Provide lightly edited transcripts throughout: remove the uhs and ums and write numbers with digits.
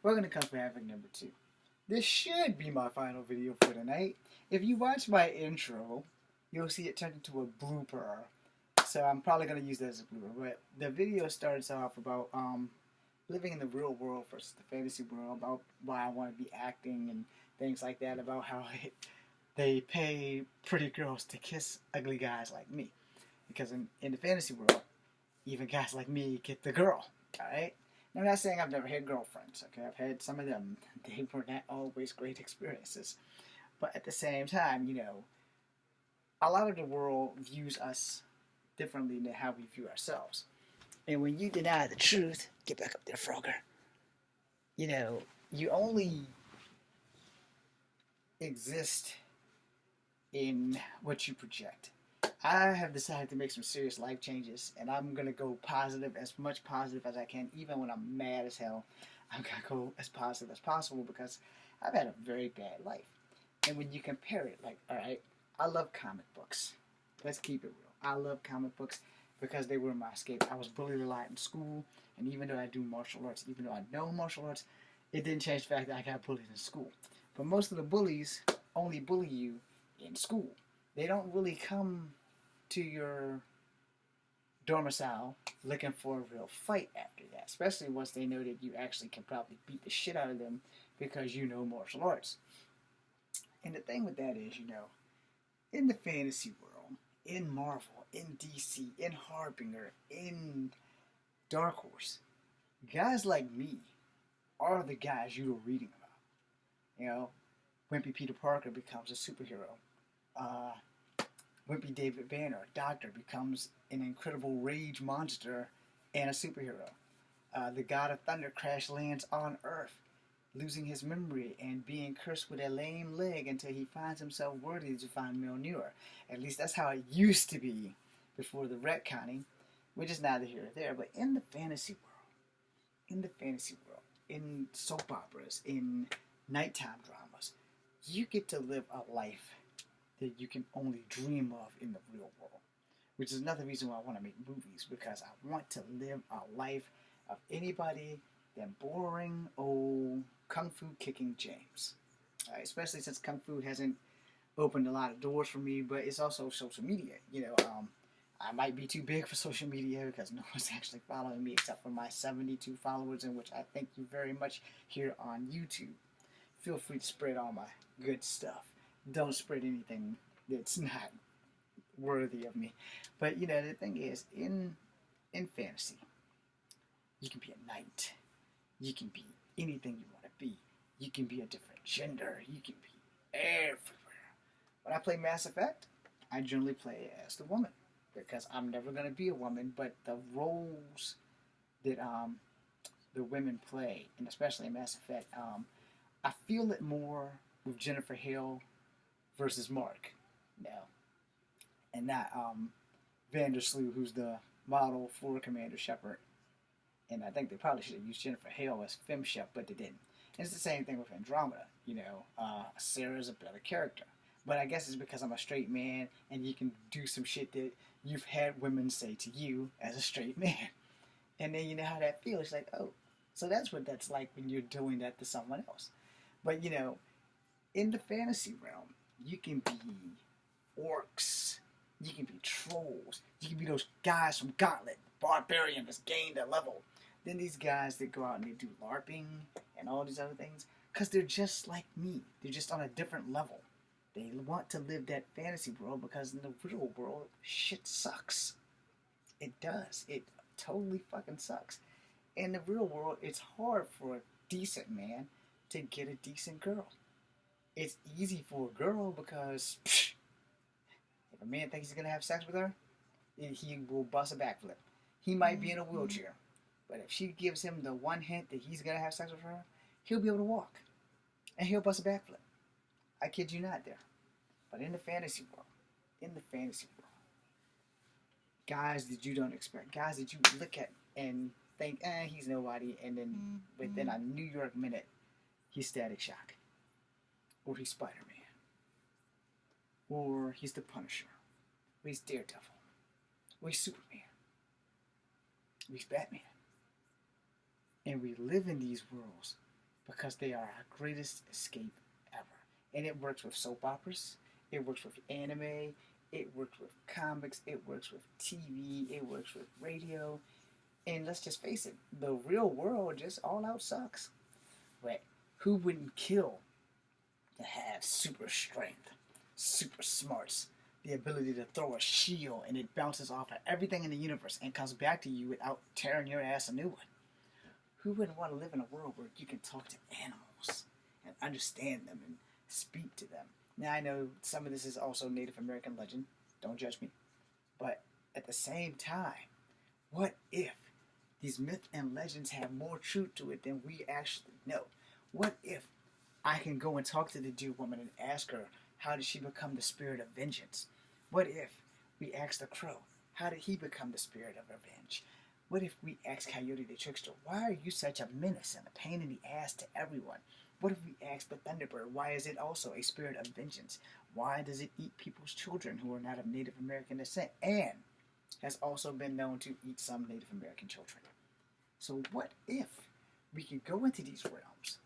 Welcome to Kung Fu Havoc number 2. This should be my final video for tonight. If you watch my intro, you'll see it turned into a blooper. So I'm probably going to use that as a blooper. But the video starts off about living in the real world versus the fantasy world, about why I want to be acting and things like that, about how they pay pretty girls to kiss ugly guys like me. Because in the fantasy world, even guys like me get the girl, alright? Now, I'm not saying I've never had girlfriends, okay? I've had some of them. They were not always great experiences. But at the same time, you know, a lot of the world views us differently than how we view ourselves. And when you deny the truth, get back up there, Frogger. You know, you only exist in what you project. I have decided to make some serious life changes, and I'm going to go positive, as much positive as I can, even when I'm mad as hell. I'm going to go as positive as possible because I've had a very bad life. And when you compare it, like, alright, I love comic books. Let's keep it real. I love comic books because they were my escape. I was bullied a lot in school, and even though I do martial arts, even though I know martial arts, it didn't change the fact that I got bullied in school. But most of the bullies only bully you in school. They don't really come to your domicile looking for a real fight after that, especially once they know that you actually can probably beat the shit out of them because you know martial arts. And the thing with that is, you know, in the fantasy world, in Marvel, in DC, in Harbinger, in Dark Horse, guys like me are the guys you were reading about. You know, Wimpy Peter Parker becomes a superhero. Wimpy David Banner, Doctor, becomes an incredible rage monster and a superhero. The God of Thunder crash lands on Earth, losing his memory and being cursed with a lame leg until he finds himself worthy to find Mjolnir. At least that's how it used to be before the retconning, which is neither here or there. But in the fantasy world, in soap operas, in nighttime dramas, you get to live a life that you can only dream of in the real world. Which is another reason why I want to make movies, because I want to live a life of anybody than boring old Kung Fu kicking James. Especially since Kung Fu hasn't opened a lot of doors for me, but it's also social media. You know, I might be too big for social media because no one's actually following me except for my 72 followers, in which I thank you very much here on YouTube. Feel free to spread all my good stuff. Don't spread anything that's not worthy of me. But you know, the thing is, in fantasy, you can be a knight. You can be anything you want to be. You can be a different gender. You can be everywhere. When I play Mass Effect, I generally play as the woman because I'm never going to be a woman. But the roles that the women play, and especially in Mass Effect, I feel it more with Jennifer Hale versus Mark, no, and not Vandersloot, who's the model for Commander Shepard. And I think they probably should have used Jennifer Hale as FemShep, but they didn't. And it's the same thing with Andromeda. You know, Sarah's a better character, but I guess it's because I'm a straight man, and you can do some shit that you've had women say to you as a straight man, and then you know how that feels. It's like, oh, so that's what that's like when you're doing that to someone else. But you know, in the fantasy realm, you can be orcs, you can be trolls, you can be those guys from Gauntlet, barbarian that's gained a level. Then these guys that go out and they do LARPing and all these other things, because they're just like me. They're just on a different level. They want to live that fantasy world because in the real world, shit sucks. It does. It totally fucking sucks. In the real world, it's hard for a decent man to get a decent girl. It's easy for a girl because if a man thinks he's going to have sex with her, he will bust a backflip. He might be in a wheelchair, but if she gives him the one hint that he's going to have sex with her, he'll be able to walk. And he'll bust a backflip. I kid you not there. But in the fantasy world, guys that you don't expect, guys that you look at and think, he's nobody, and then within a New York minute, he's Static Shock. Or he's Spider-Man. Or he's the Punisher. Or he's Daredevil. Or he's Superman. Or he's Batman. And we live in these worlds because they are our greatest escape ever. And it works with soap operas, it works with anime, it works with comics, it works with TV, it works with radio. And let's just face it, the real world just all out sucks. But who wouldn't kill to have super strength, super smarts, the ability to throw a shield and it bounces off of everything in the universe and comes back to you without tearing your ass a new one? Who wouldn't want to live in a world where you can talk to animals and understand them and speak to them? Now, I know some of this is also Native American legend. Don't judge me. But at the same time, what if these myths and legends have more truth to it than we actually know? What if I can go and talk to the Deer Woman and ask her, how did she become the spirit of vengeance? What if we ask the Crow, how did he become the spirit of revenge? What if we ask Coyote the Trickster, why are you such a menace and a pain in the ass to everyone? What if we ask the Thunderbird, why is it also a spirit of vengeance? Why does it eat people's children who are not of Native American descent and has also been known to eat some Native American children? So what if we could go into these realms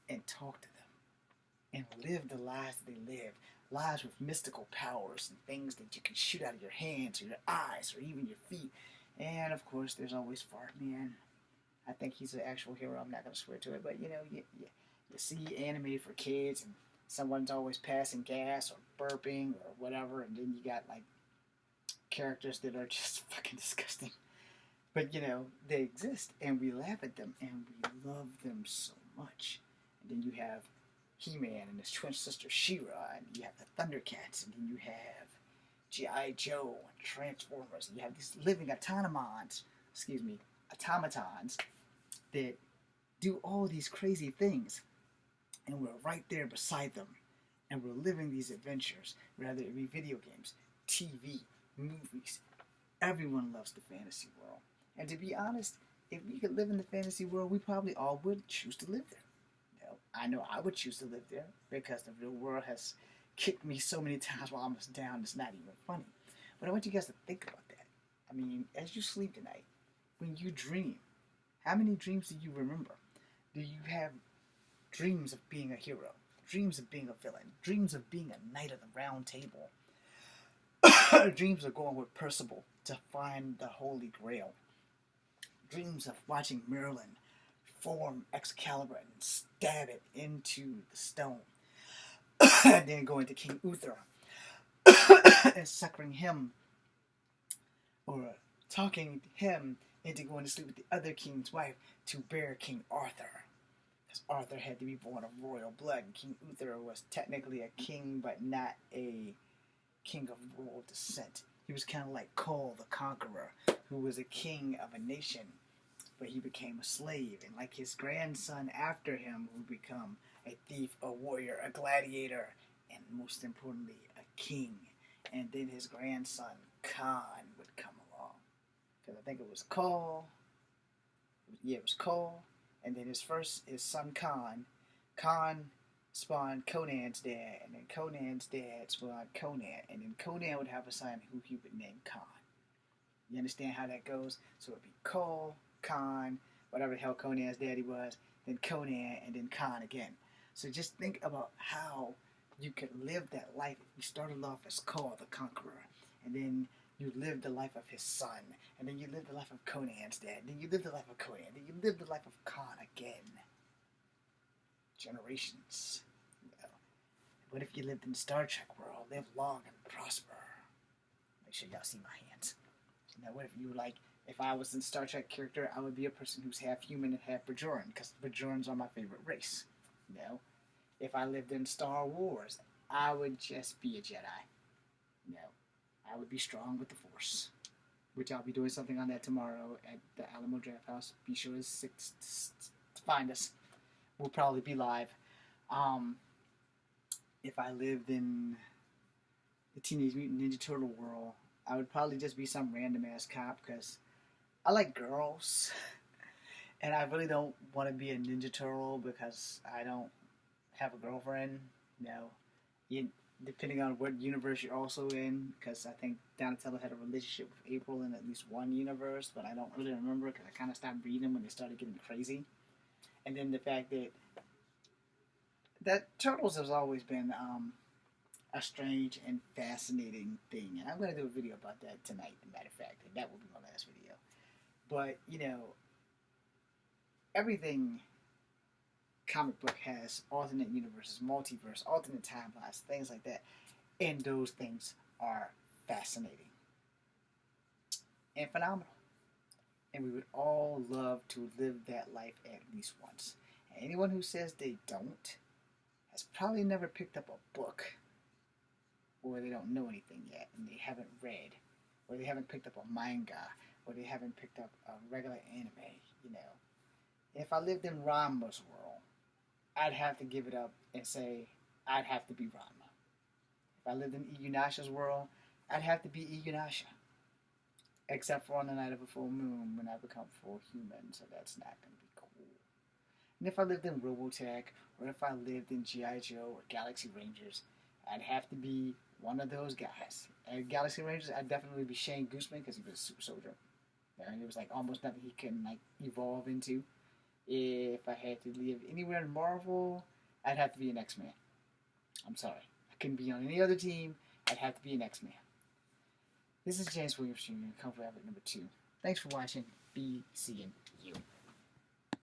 and talk to them and live the lives that they live, lives with mystical powers and things that you can shoot out of your hands or your eyes or even your feet? And of course, there's always Fart Man. I think he's an actual hero. I'm not going to swear to it, but you know, you see anime for kids, and someone's always passing gas or burping or whatever, and then you got like characters that are just fucking disgusting. But you know, they exist, and we laugh at them, and we love them so much. And then you have He-Man and his twin sister She-Ra, and you have the Thundercats, and then you have G.I. Joe and Transformers, and you have these living automatons that do all these crazy things, and we're right there beside them, and we're living these adventures, whether it be video games, TV, movies. Everyone loves the fantasy world. And to be honest, if we could live in the fantasy world, we probably all would choose to live there. You know, I know I would choose to live there because the real world has kicked me so many times while I'm down, it's not even funny. But I want you guys to think about that. I mean, as you sleep tonight, when you dream, how many dreams do you remember? Do you have dreams of being a hero, dreams of being a villain, dreams of being a knight of the round table, dreams of going with Percival to find the Holy Grail, dreams of watching Merlin form Excalibur and stab it into the stone, and then going to King Uther and succoring him, or talking him into going to sleep with the other king's wife to bear King Arthur. Because Arthur had to be born of royal blood. King Uther was technically a king, but not a king of royal descent. He was kind of like Cole the Conqueror, who was a king of a nation, but he became a slave. And like his grandson after him, who become a thief, a warrior, a gladiator, and most importantly, a king. And then his grandson, Khan, would come along. Because I think it was Cole. Yeah, it was Cole. And then his son Khan. Khan spawned Conan's dad, and then Conan's dad spawned Conan, and then Conan would have a son who he would name Khan. You understand how that goes? So it'd be Cole, Khan, whatever the hell Conan's daddy was, then Conan, and then Khan again. So just think about how you could live that life. You started off as Cole the Conqueror, and then you lived the life of his son, and then you lived the life of Conan's dad, then you lived the life of Conan, then you lived the life of Khan again. Generations. Well, what if you lived in the Star Trek world, live long and prosper? Make sure y'all see my hands. Now, what if you were like, if I was a Star Trek character, I would be a person who's half human and half Bajoran, because Bajorans are my favorite race. You know, if I lived in Star Wars, I would just be a Jedi. You know, I would be strong with the Force, which I'll be doing something on that tomorrow at the Alamo Draft House. Be sure to find us. We'll probably be live. If I lived in the Teenage Mutant Ninja Turtle world, I would probably just be some random ass cop because I like girls. And I really don't want to be a Ninja Turtle because I don't have a girlfriend. No. Depending on what universe you're also in, because I think Donatello had a relationship with April in at least one universe, but I don't really remember because I kind of stopped reading when they started getting crazy. And then the fact that that turtles has always been a strange and fascinating thing, and I'm going to do a video about that tonight. As a matter of fact, and that will be my last video. But everything comic book has alternate universes, multiverse, alternate timelines, things like that, and those things are fascinating and phenomenal. And we would all love to live that life at least once. And anyone who says they don't has probably never picked up a book, or they don't know anything yet, and they haven't read, or they haven't picked up a manga, or they haven't picked up a regular anime. If I lived in Ranma's world, I'd have to give it up and say I'd have to be Ranma. If I lived in Iyunasha's world, I'd have to be Iyunasha. Except for on the night of a full moon when I become full human, so that's not going to be cool. And if I lived in Robotech, or if I lived in G.I. Joe or Galaxy Rangers, I'd have to be one of those guys. At Galaxy Rangers, I'd definitely be Shane Gooseman because he was a super soldier. And there was like almost nothing he couldn't like evolve into. If I had to live anywhere in Marvel, I'd have to be an X-Man. I'm sorry. I couldn't be on any other team. I'd have to be an X-Man. This is James Williams Jr., Kung Fu Advocate number 2. Thanks for watching. Be seeing you.